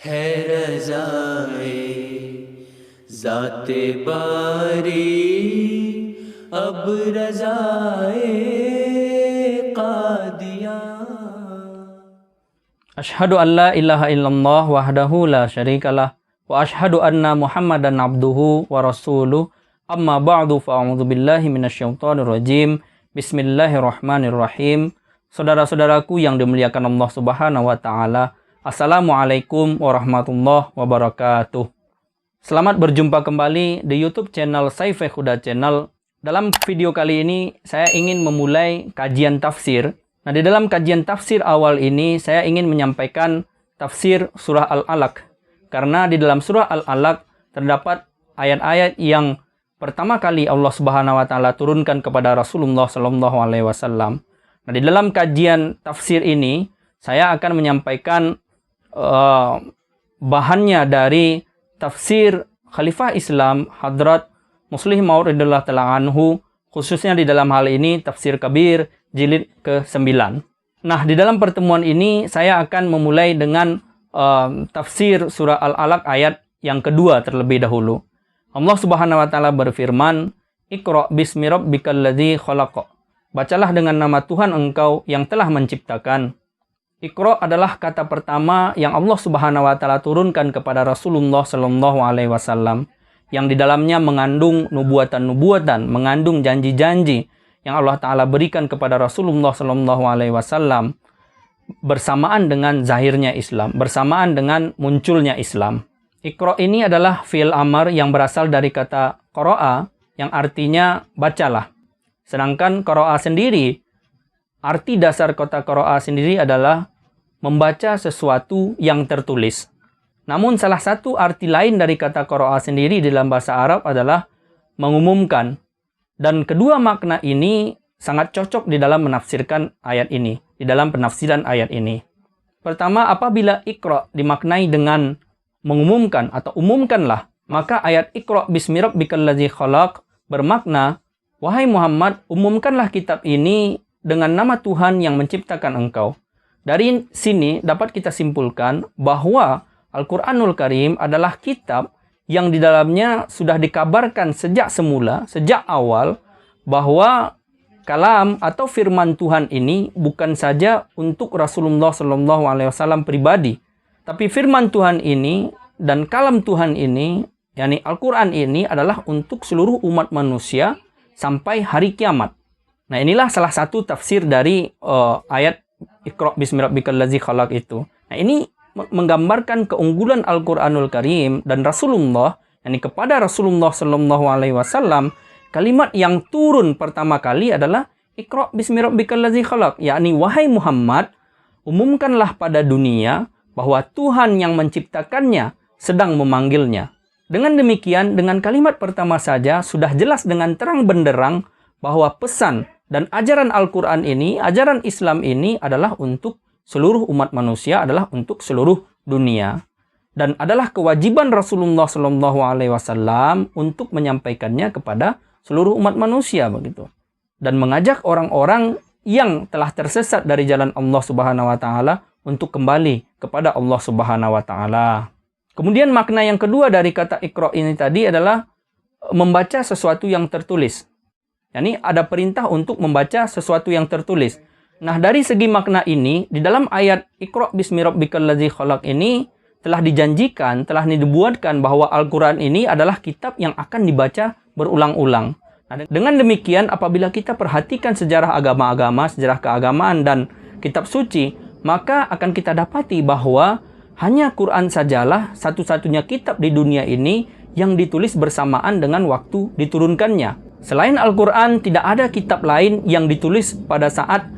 है रज़ाए ज़ाते बारी अब रज़ाए क़ादियाँ। Asyhadu an la ilaha illallah wahdahu la syarikalah wa asyhadu anna Muhammadan abduhu wa rasuluh. Amma ba'du, fa'a'udzu billahi minasyaitonir rajim. Bismillahirrahmanirrahim. Saudara-saudaraku yang dimuliakan Allah Subhanahu wa taala, Assalamualaikum warahmatullahi wabarakatuh. Selamat berjumpa kembali di YouTube channel Saiful Huda Channel. Dalam video kali ini saya ingin memulai kajian tafsir. Nah, di dalam kajian tafsir awal ini saya ingin menyampaikan tafsir surah Al-Alaq. Karena di dalam surah Al-Alaq terdapat ayat-ayat yang pertama kali Allah Subhanahu wa taala turunkan kepada Rasulullah sallallahu alaihi wasallam. Nah, di dalam kajian tafsir ini saya akan menyampaikan bahannya dari tafsir Khalifah Islam Hadrat Muslih Maud radhiyallahu ta'ala anhu, khususnya di dalam hal ini tafsir Kabir jilid ke-9. Nah, di dalam pertemuan ini saya akan memulai dengan tafsir surah Al-Alaq ayat yang kedua terlebih dahulu. Allah Subhanahu wa taala berfirman, "Iqra bismi rabbikal ladzi khalaq." Bacalah dengan nama Tuhan engkau yang telah menciptakan. Iqra adalah kata pertama yang Allah Subhanahu wa taala turunkan kepada Rasulullah sallallahu alaihi wasallam, yang di dalamnya mengandung nubuatan-nubuatan, mengandung janji-janji yang Allah Ta'ala berikan kepada Rasulullah Sallallahu Alaihi Wasallam bersamaan dengan zahirnya Islam, bersamaan dengan munculnya Islam. Iqra ini adalah fi'il amar yang berasal dari kata qara'a, yang artinya bacalah. Sedangkan qara'a sendiri, arti dasar kata qara'a sendiri adalah membaca sesuatu yang tertulis. Namun salah satu arti lain dari kata qara'a sendiri dalam bahasa Arab adalah mengumumkan. Dan kedua makna ini sangat cocok di dalam menafsirkan ayat ini, di dalam penafsiran ayat ini. Pertama, apabila Iqra dimaknai dengan mengumumkan atau umumkanlah, maka ayat Iqra bismi rabbikal ladzi khalaq bermakna, wahai Muhammad, umumkanlah kitab ini dengan nama Tuhan yang menciptakan engkau. Dari sini dapat kita simpulkan bahwa Al-Quranul Karim adalah kitab yang di dalamnya sudah dikabarkan sejak semula, sejak awal, bahwa kalam atau firman Tuhan ini bukan saja untuk Rasulullah SAW pribadi, tapi firman Tuhan ini dan kalam Tuhan ini, yakni Al-Quran ini adalah untuk seluruh umat manusia sampai hari kiamat. Nah, inilah salah satu tafsir dari ayat Iqra bismi rabbikal ladzi khalaq itu. Nah, ini menggambarkan keunggulan Al-Quranul Karim dan Rasulullah, yakni kepada Rasulullah Sallallahu Alaihi Wasallam, kalimat yang turun pertama kali adalah Iqra bismi rabbikal ladzi khalaq, yakni wahai Muhammad, umumkanlah pada dunia bahwa Tuhan yang menciptakannya sedang memanggilnya. Dengan demikian, dengan kalimat pertama saja sudah jelas dengan terang benderang bahwa pesan dan ajaran Al-Quran ini, ajaran Islam ini adalah untuk seluruh umat manusia, adalah untuk seluruh dunia, dan adalah kewajiban Rasulullah Sallallahu Alaihi Wasallam untuk menyampaikannya kepada seluruh umat manusia, begitu, dan mengajak orang-orang yang telah tersesat dari jalan Allah Subhanahu Wa Taala untuk kembali kepada Allah Subhanahu Wa Taala. Kemudian makna yang kedua dari kata Iqra ini tadi adalah membaca sesuatu yang tertulis. Yani ada perintah untuk membaca sesuatu yang tertulis. Nah, dari segi makna ini, di dalam ayat Iqra bismi rabbikal ladzi khalaq ini telah dijanjikan, telah dibuatkan bahwa Al-Quran ini adalah kitab yang akan dibaca berulang-ulang. Nah, dengan demikian, apabila kita perhatikan sejarah agama-agama, sejarah keagamaan dan kitab suci, maka akan kita dapati bahwa hanya Quran sajalah satu-satunya kitab di dunia ini yang ditulis bersamaan dengan waktu diturunkannya. Selain Al-Quran, tidak ada kitab lain yang ditulis pada saat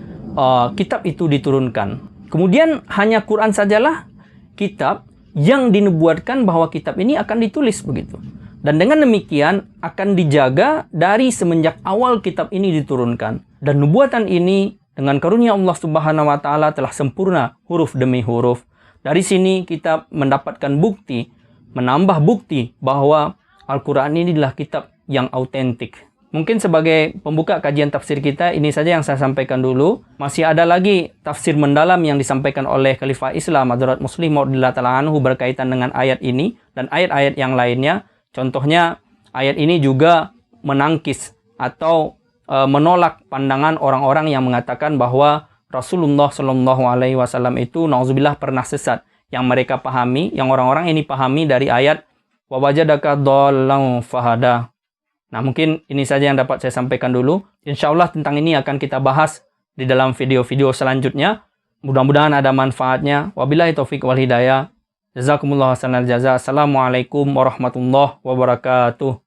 kitab itu diturunkan. Kemudian hanya Quran sajalah kitab yang dinubuatkan bahwa kitab ini akan ditulis, begitu. Dan dengan demikian akan dijaga dari semenjak awal kitab ini diturunkan. Dan nubuatan ini dengan karunia Allah Subhanahu wa taala telah sempurna huruf demi huruf. Dari sini kita mendapatkan bukti, menambah bukti bahwa Al-Quran ini adalah kitab yang autentik. Mungkin sebagai pembuka kajian tafsir kita, ini saja yang saya sampaikan dulu. Masih ada lagi tafsir mendalam yang disampaikan oleh Khalifah Islam Hadrat Muslih Maud radhiyallahu anhu berkaitan dengan ayat ini dan ayat-ayat yang lainnya. Contohnya, ayat ini juga menangkis atau menolak pandangan orang-orang yang mengatakan bahwa Rasulullah Shallallahu Alaihi Wasallam itu nauzubillah pernah sesat. Yang mereka pahami, yang orang-orang ini pahami dari ayat wa wajadaka dhallan fahada. Nah, mungkin ini saja yang dapat saya sampaikan dulu. Insya Allah tentang ini akan kita bahas di dalam video-video selanjutnya. Mudah-mudahan ada manfaatnya. Wabillahi taufiq wal hidayah. Jazakumullah hasanal jaza. Assalamualaikum warahmatullahi wabarakatuh.